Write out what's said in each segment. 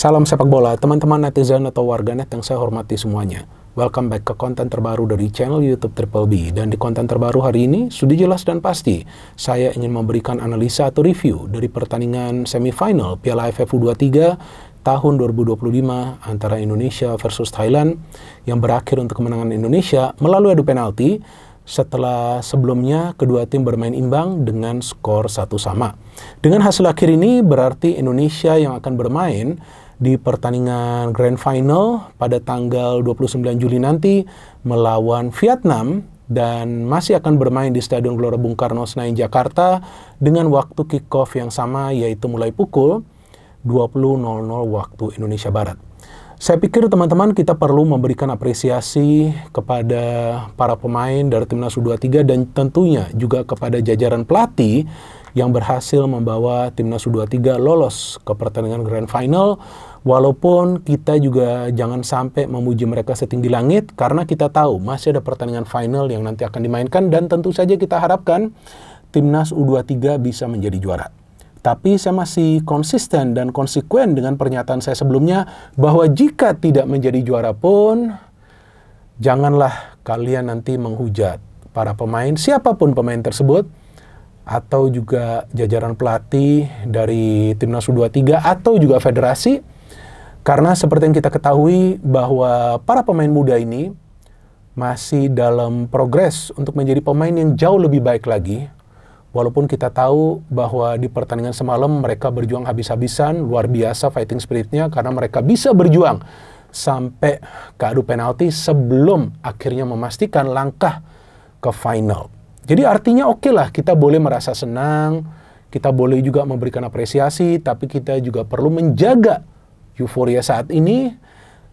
Salam sepak bola, teman-teman netizen atau warganet yang saya hormati semuanya. Welcome back ke konten terbaru dari channel YouTube Triple B. Dan di konten terbaru hari ini, sudah jelas dan pasti, saya ingin memberikan analisa atau review dari pertandingan semifinal Piala AFF U23 tahun 2025 antara Indonesia versus Thailand yang berakhir untuk kemenangan Indonesia melalui adu penalti setelah sebelumnya kedua tim bermain imbang dengan skor 1-1. Dengan hasil akhir ini berarti Indonesia yang akan bermain di pertandingan Grand Final pada tanggal 29 Juli nanti melawan Vietnam dan masih akan bermain di Stadion Gelora Bung Karno Senayan Jakarta dengan waktu kick-off yang sama yaitu mulai pukul 20.00 waktu Indonesia Barat. Saya pikir teman-teman kita perlu memberikan apresiasi kepada para pemain dari Timnas U23 dan tentunya juga kepada jajaran pelatih yang berhasil membawa Timnas U23 lolos ke pertandingan Grand Final. Walaupun kita juga jangan sampai memuji mereka setinggi langit karena kita tahu masih ada pertandingan final yang nanti akan dimainkan dan tentu saja kita harapkan Timnas U23 bisa menjadi juara. Tapi saya masih konsisten dan konsekuen dengan pernyataan saya sebelumnya bahwa jika tidak menjadi juara pun, janganlah kalian nanti menghujat para pemain, siapapun pemain tersebut, atau juga jajaran pelatih dari Timnas U23 atau juga federasi. Karena seperti yang kita ketahui bahwa para pemain muda ini masih dalam progres untuk menjadi pemain yang jauh lebih baik lagi. Walaupun kita tahu bahwa di pertandingan semalam mereka berjuang habis-habisan, luar biasa fighting spiritnya karena mereka bisa berjuang sampai ke adu penalti sebelum akhirnya memastikan langkah ke final. Jadi artinya oke lah kita boleh merasa senang, kita boleh juga memberikan apresiasi, tapi kita juga perlu menjaga euforia saat ini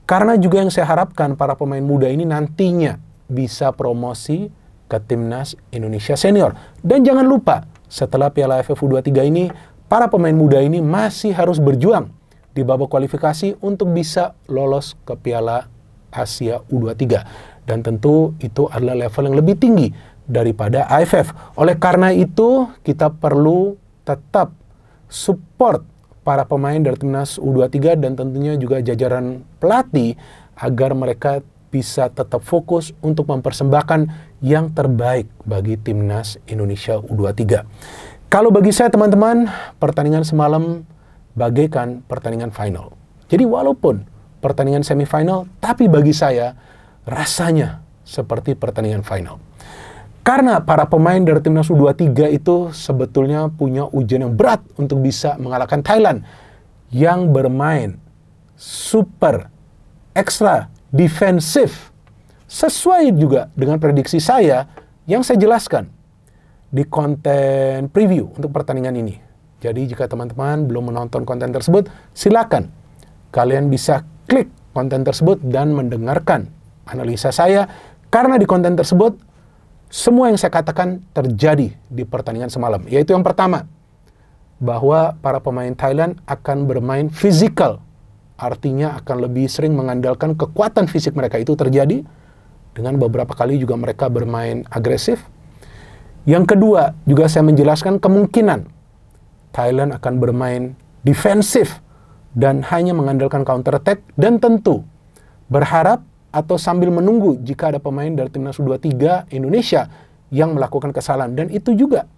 karena juga yang saya harapkan para pemain muda ini nantinya bisa promosi ke Timnas Indonesia Senior. Dan jangan lupa, setelah Piala AFF U23 ini, para pemain muda ini masih harus berjuang di babak kualifikasi untuk bisa lolos ke Piala Asia U23. Dan tentu itu adalah level yang lebih tinggi daripada AFF. Oleh karena itu, kita perlu tetap support para pemain dari Timnas U23 dan tentunya juga jajaran pelatih agar mereka bisa tetap fokus untuk mempersembahkan yang terbaik bagi Timnas Indonesia U23. Kalau bagi saya teman-teman, pertandingan semalam bagaikan pertandingan final. Jadi walaupun pertandingan semifinal, tapi bagi saya rasanya seperti pertandingan final. Karena para pemain dari Timnas U23 itu sebetulnya punya ujian yang berat untuk bisa mengalahkan Thailand yang bermain super ekstra defensif, sesuai juga dengan prediksi saya yang saya jelaskan di konten preview untuk pertandingan ini. Jadi jika teman-teman belum menonton konten tersebut, silakan kalian bisa klik konten tersebut dan mendengarkan analisa saya, karena di konten tersebut semua yang saya katakan terjadi di pertandingan semalam. Yaitu yang pertama, bahwa para pemain Thailand akan bermain fisikal. Artinya akan lebih sering mengandalkan kekuatan fisik mereka, itu terjadi dengan beberapa kali juga mereka bermain agresif. Yang kedua, juga saya menjelaskan kemungkinan Thailand akan bermain defensif dan hanya mengandalkan counter attack, dan tentu berharap atau sambil menunggu jika ada pemain dari Timnas U23 Indonesia yang melakukan kesalahan, dan itu juga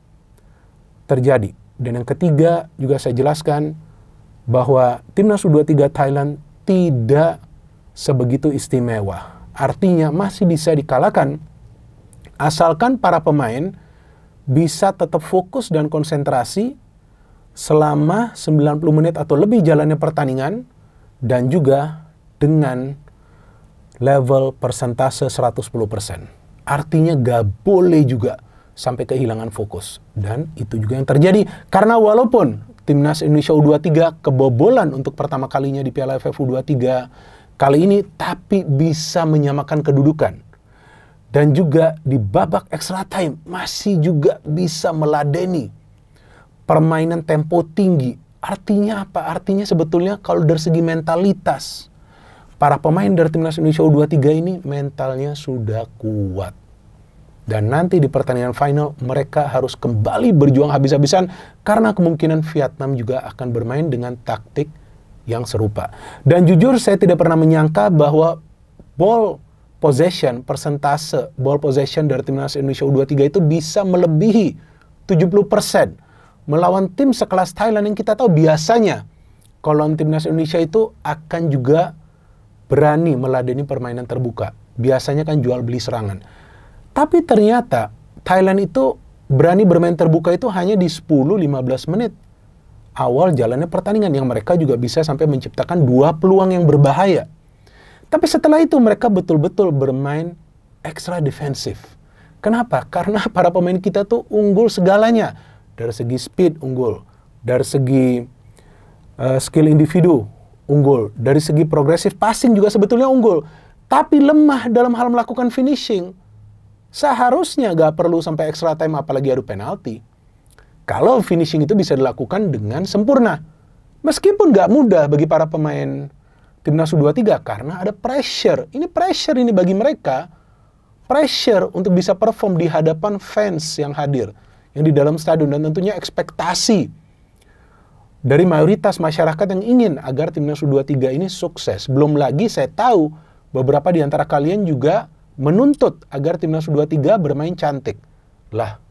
terjadi. Dan yang ketiga, juga saya jelaskan bahwa Timnas U23 Thailand tidak sebegitu istimewa. Artinya masih bisa dikalahkan asalkan para pemain bisa tetap fokus dan konsentrasi selama 90 menit atau lebih jalannya pertandingan, dan juga dengan level persentase 110%. Artinya gak boleh juga sampai kehilangan fokus. Dan itu juga yang terjadi karena walaupun Timnas Indonesia U23 kebobolan untuk pertama kalinya di Piala AFF U23 kali ini, tapi bisa menyamakan kedudukan. Dan juga di babak extra time masih juga bisa meladeni permainan tempo tinggi. Artinya apa? Artinya sebetulnya kalau dari segi mentalitas, para pemain dari Timnas Indonesia U23 ini mentalnya sudah kuat. Dan nanti di pertandingan final mereka harus kembali berjuang habis-habisan karena kemungkinan Vietnam juga akan bermain dengan taktik yang serupa. Dan jujur saya tidak pernah menyangka bahwa ball possession, persentase ball possession dari timnas Indonesia U23 itu bisa melebihi 70% melawan tim sekelas Thailand yang kita tahu biasanya kalau timnas Indonesia itu akan juga berani meladeni permainan terbuka. Biasanya kan jual beli serangan. Tapi ternyata Thailand itu berani bermain terbuka itu hanya di 10-15 menit awal jalannya pertandingan, yang mereka juga bisa sampai menciptakan 2 peluang yang berbahaya. Tapi setelah itu mereka betul-betul bermain ekstra defensif. Kenapa? Karena para pemain kita tuh unggul segalanya. Dari segi speed unggul, dari segi skill individu unggul, dari segi progressive passing juga sebetulnya unggul. Tapi lemah dalam hal melakukan finishing. Seharusnya gak perlu sampai extra time apalagi adu penalti. Kalau finishing itu bisa dilakukan dengan sempurna. Meskipun gak mudah bagi para pemain timnas U23 karena ada pressure. Ini pressure ini bagi mereka. Pressure untuk bisa perform di hadapan fans yang hadir. Yang di dalam stadion, dan tentunya ekspektasi dari mayoritas masyarakat yang ingin agar timnas U23 ini sukses. Belum lagi saya tahu beberapa di antara kalian juga menuntut agar timnas U23 bermain cantik. Lah,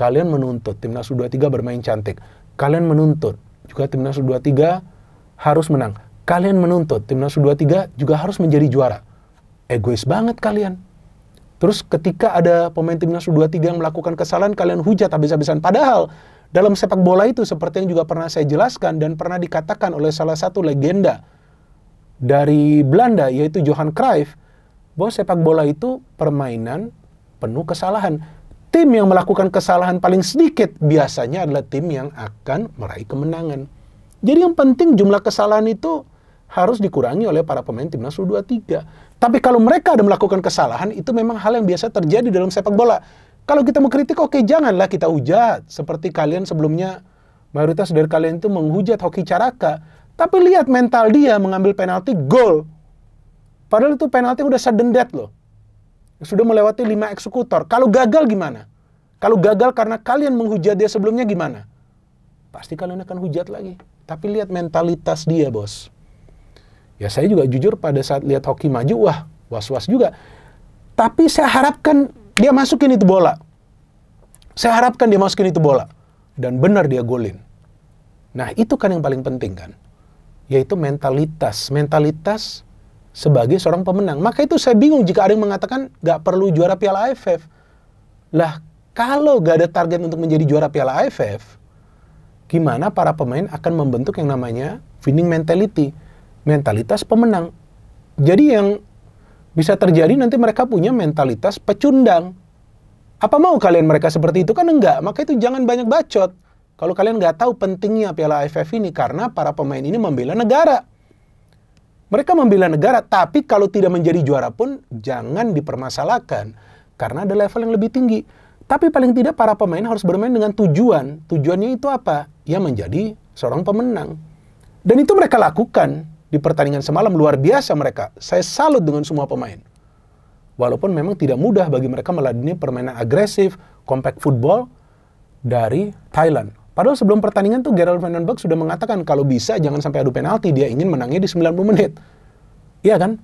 kalian menuntut timnas U23 bermain cantik. Kalian menuntut juga timnas U23 harus menang. Kalian menuntut timnas U23 juga harus menjadi juara. Egois banget kalian. Terus ketika ada pemain timnas U23 yang melakukan kesalahan, kalian hujat habis-habisan. Padahal dalam sepak bola itu seperti yang juga pernah saya jelaskan dan pernah dikatakan oleh salah satu legenda dari Belanda, yaitu Johan Cruyff, bahwa sepak bola itu permainan penuh kesalahan. Tim yang melakukan kesalahan paling sedikit biasanya adalah tim yang akan meraih kemenangan. Jadi yang penting jumlah kesalahan itu harus dikurangi oleh para pemain timnas U23. Tapi kalau mereka ada melakukan kesalahan, itu memang hal yang biasa terjadi dalam sepak bola. Kalau kita mau kritik, oke, janganlah kita hujat. Seperti kalian sebelumnya, mayoritas dari kalian itu menghujat Hoki Caraka. Tapi lihat mental dia mengambil penalti, gol. Padahal itu penalti udah sudden death loh. Sudah melewati 5 eksekutor. Kalau gagal gimana? Kalau gagal karena kalian menghujat dia sebelumnya gimana? Pasti kalian akan hujat lagi. Tapi lihat mentalitas dia, bos. Ya saya juga jujur pada saat lihat Hoki maju, wah, was-was juga. Tapi saya harapkan dia masukin itu bola. Saya harapkan dia masukin itu bola. Dan benar dia golin. Nah itu kan yang paling penting kan. Yaitu mentalitas. Mentalitas sebagai seorang pemenang. Maka itu saya bingung jika ada yang mengatakan gak perlu juara Piala AFF. Lah, kalau gak ada target untuk menjadi juara Piala AFF, gimana para pemain akan membentuk yang namanya winning mentality, mentalitas pemenang. Jadi yang bisa terjadi nanti mereka punya mentalitas pecundang. Apa mau kalian mereka seperti itu? Kan enggak. Maka itu jangan banyak bacot. Kalau kalian nggak tahu pentingnya Piala AFF ini, karena para pemain ini membela negara. Mereka membela negara, tapi kalau tidak menjadi juara pun jangan dipermasalahkan. Karena ada level yang lebih tinggi. Tapi paling tidak para pemain harus bermain dengan tujuan. Tujuannya itu apa? Ya menjadi seorang pemenang. Dan itu mereka lakukan di pertandingan semalam, luar biasa mereka. Saya salut dengan semua pemain. Walaupun memang tidak mudah bagi mereka meladeni permainan agresif, compact football dari Thailand. Padahal sebelum pertandingan tuh Gerald Van den Berg sudah mengatakan kalau bisa jangan sampai adu penalti, dia ingin menangnya di 90 menit. Iya kan?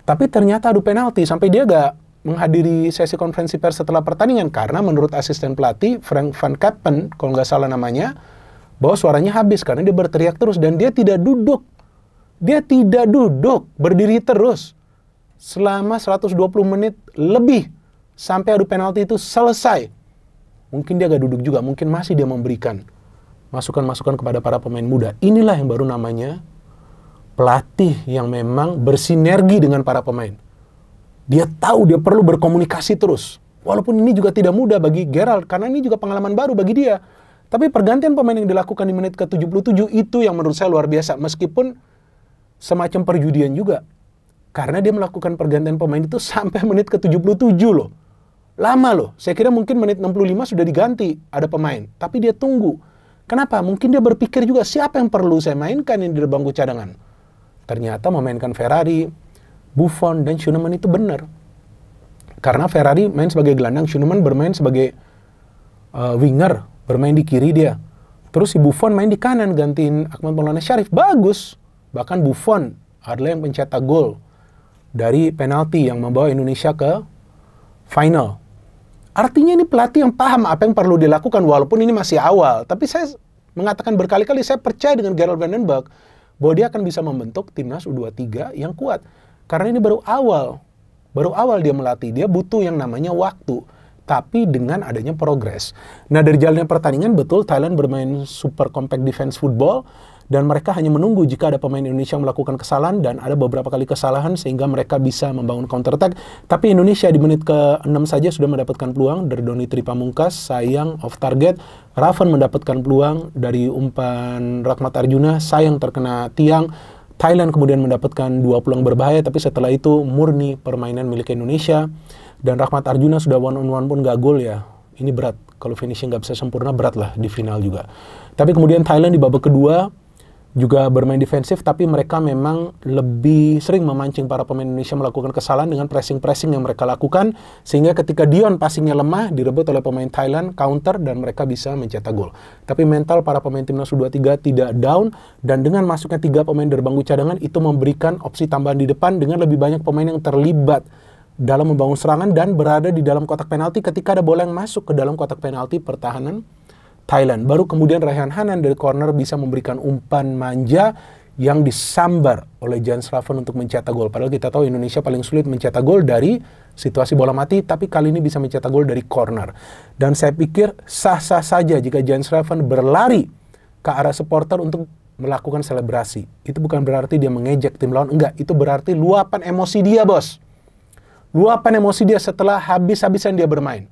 Tapi ternyata adu penalti, sampai dia gak menghadiri sesi konferensi pers setelah pertandingan karena menurut asisten pelatih Frank van Kappen, kalau nggak salah namanya, bahwa suaranya habis karena dia berteriak terus dan dia tidak duduk. Dia tidak duduk, berdiri terus selama 120 menit lebih sampai adu penalti itu selesai. Mungkin dia gak duduk juga, mungkin masih dia memberikan masukan-masukan kepada para pemain muda. Inilah yang baru namanya pelatih yang memang bersinergi dengan para pemain. Dia tahu dia perlu berkomunikasi terus. Walaupun ini juga tidak mudah bagi Gerald, karena ini juga pengalaman baru bagi dia. Tapi pergantian pemain yang dilakukan di menit ke-77 itu yang menurut saya luar biasa. Meskipun semacam perjudian juga. Karena dia melakukan pergantian pemain itu sampai menit ke-77 loh. Lama loh. Saya kira mungkin menit 65 sudah diganti ada pemain. Tapi dia tunggu. Kenapa? Mungkin dia berpikir juga siapa yang perlu saya mainkan ini di bangku cadangan. Ternyata memainkan Ferrari, Buffon, dan Schoenemann itu benar. Karena Ferrari main sebagai gelandang, Schoenemann bermain sebagai winger. Bermain di kiri dia. Terus si Buffon main di kanan gantiin Ahmad Maulana Syarif. Bagus. Bahkan Buffon adalah yang mencetak gol dari penalti yang membawa Indonesia ke final. Artinya ini pelatih yang paham apa yang perlu dilakukan, walaupun ini masih awal. Tapi saya mengatakan berkali-kali, saya percaya dengan Gerald van den Berg bahwa dia akan bisa membentuk timnas U23 yang kuat. Karena ini baru awal dia melatih, dia butuh yang namanya waktu. Tapi dengan adanya progres. Nah, dari jalannya pertandingan, betul Thailand bermain super compact defense football, dan mereka hanya menunggu jika ada pemain Indonesia melakukan kesalahan, dan ada beberapa kali kesalahan sehingga mereka bisa membangun counter attack. Tapi Indonesia di menit ke-6 saja sudah mendapatkan peluang dari Doni Tripamungkas, sayang off target. Raven mendapatkan peluang dari umpan Rahmat Arjuna, sayang terkena tiang. Thailand kemudian mendapatkan 2 peluang berbahaya, tapi setelah itu murni permainan milik Indonesia. Dan Rahmat Arjuna sudah one-on-one pun gak gol ya. Ini berat. Kalau finishing gak bisa sempurna, berat lah di final juga. Tapi kemudian Thailand di babak kedua juga bermain defensif, tapi mereka memang lebih sering memancing para pemain Indonesia melakukan kesalahan dengan pressing-pressing yang mereka lakukan. Sehingga ketika Dion passingnya lemah, direbut oleh pemain Thailand, counter, dan mereka bisa mencetak gol. Tapi mental para pemain timnas U23 tidak down, dan dengan masuknya 3 pemain dari bangku cadangan, itu memberikan opsi tambahan di depan dengan lebih banyak pemain yang terlibat dalam membangun serangan dan berada di dalam kotak penalti ketika ada bola yang masuk ke dalam kotak penalti pertahanan Thailand. Baru kemudian Raihan Hanan dari corner bisa memberikan umpan manja yang disambar oleh Jans Raven untuk mencetak gol. Padahal kita tahu Indonesia paling sulit mencetak gol dari situasi bola mati, tapi kali ini bisa mencetak gol dari corner. Dan saya pikir sah-sah saja jika Jans Raven berlari ke arah supporter untuk melakukan selebrasi. Itu bukan berarti dia mengejek tim lawan, enggak. Itu berarti luapan emosi dia, bos. Luapan emosi dia setelah habis-habisan dia bermain.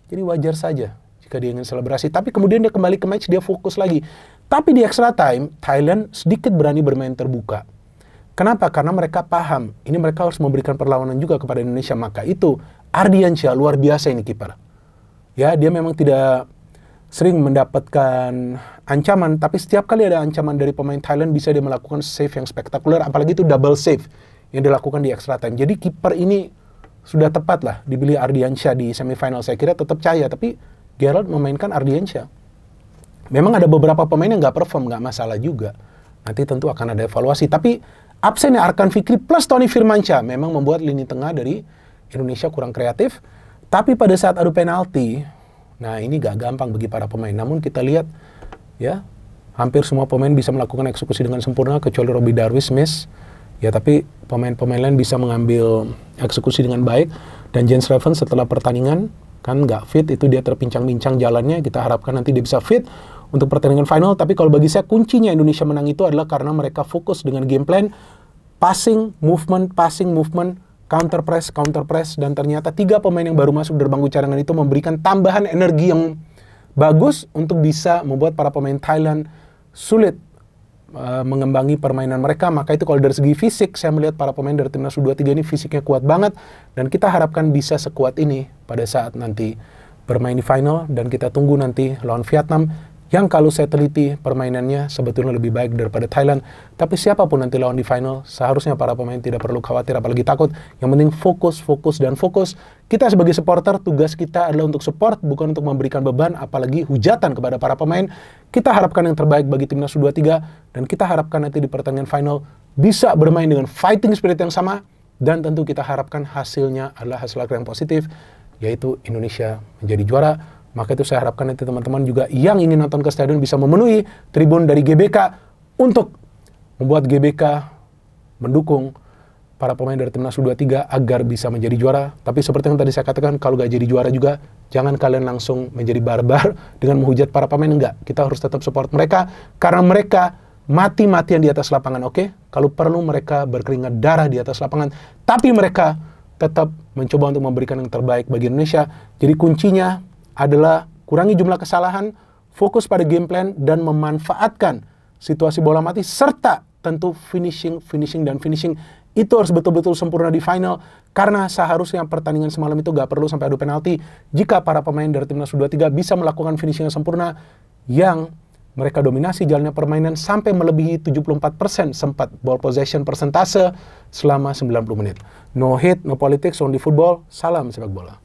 Jadi wajar saja jika dia ingin selebrasi. Tapi kemudian dia kembali ke match, dia fokus lagi. Tapi di extra time, Thailand sedikit berani bermain terbuka. Kenapa? Karena mereka paham, ini mereka harus memberikan perlawanan juga kepada Indonesia. Maka itu, Ardiansyah luar biasa ini kiper. Ya, dia memang tidak sering mendapatkan ancaman, tapi setiap kali ada ancaman dari pemain Thailand bisa dia melakukan save yang spektakuler, apalagi itu double save yang dilakukan di extra time. Jadi kiper ini sudah tepat lah dibeli Ardiansyah di semifinal. Saya kira tetap Cahya, tapi Gerald memainkan Ardiansyah. Memang ada beberapa pemain yang nggak perform, nggak masalah juga. Nanti tentu akan ada evaluasi. Tapi absennya Arkan Fikri plus Tony Firmansyah memang membuat lini tengah dari Indonesia kurang kreatif. Tapi pada saat adu penalti, nah ini gak gampang bagi para pemain. Namun kita lihat ya, hampir semua pemain bisa melakukan eksekusi dengan sempurna kecuali Robbie Darwish miss. Ya, tapi pemain-pemain lain bisa mengambil eksekusi dengan baik. Dan Jans Raven setelah pertandingan kan nggak fit, itu dia terpincang-pincang jalannya. Kita harapkan nanti dia bisa fit untuk pertandingan final. Tapi kalau bagi saya kuncinya Indonesia menang itu adalah karena mereka fokus dengan game plan passing, movement, counter press, dan ternyata 3 pemain yang baru masuk dari bangku cadangan itu memberikan tambahan energi yang bagus untuk bisa membuat para pemain Thailand sulit mengembangi permainan mereka. Maka itu kalau dari segi fisik, saya melihat para pemain dari timnas U23 ini fisiknya kuat banget, dan kita harapkan bisa sekuat ini pada saat nanti bermain di final. Dan kita tunggu nanti lawan Vietnam, yang kalau saya teliti permainannya sebetulnya lebih baik daripada Thailand. Tapi siapapun nanti lawan di final, seharusnya para pemain tidak perlu khawatir apalagi takut. Yang penting fokus. Kita sebagai supporter, tugas kita adalah untuk support, bukan untuk memberikan beban apalagi hujatan kepada para pemain. Kita harapkan yang terbaik bagi timnas U23, dan kita harapkan nanti di pertandingan final bisa bermain dengan fighting spirit yang sama, dan tentu kita harapkan hasilnya adalah hasil akhir yang positif, yaitu Indonesia menjadi juara. Maka itu saya harapkan nanti teman-teman juga yang ingin nonton ke stadion bisa memenuhi tribun dari GBK untuk membuat GBK mendukung para pemain dari timnas U23 agar bisa menjadi juara. Tapi seperti yang tadi saya katakan, kalau gak jadi juara juga, jangan kalian langsung menjadi barbar dengan menghujat para pemain. Enggak, kita harus tetap support mereka, karena mereka mati-matian di atas lapangan, oke? Kalau perlu mereka berkeringat darah di atas lapangan, tapi mereka tetap mencoba untuk memberikan yang terbaik bagi Indonesia. Jadi kuncinya adalah kurangi jumlah kesalahan, fokus pada game plan, dan memanfaatkan situasi bola mati, serta tentu finishing itu harus betul-betul sempurna di final, karena seharusnya pertandingan semalam itu gak perlu sampai adu penalti jika para pemain dari timnas U23 bisa melakukan finishing yang sempurna, yang mereka dominasi jalannya permainan sampai melebihi 74% sempat ball possession persentase selama 90 menit. No hate, no politics, only football. Salam sepak bola.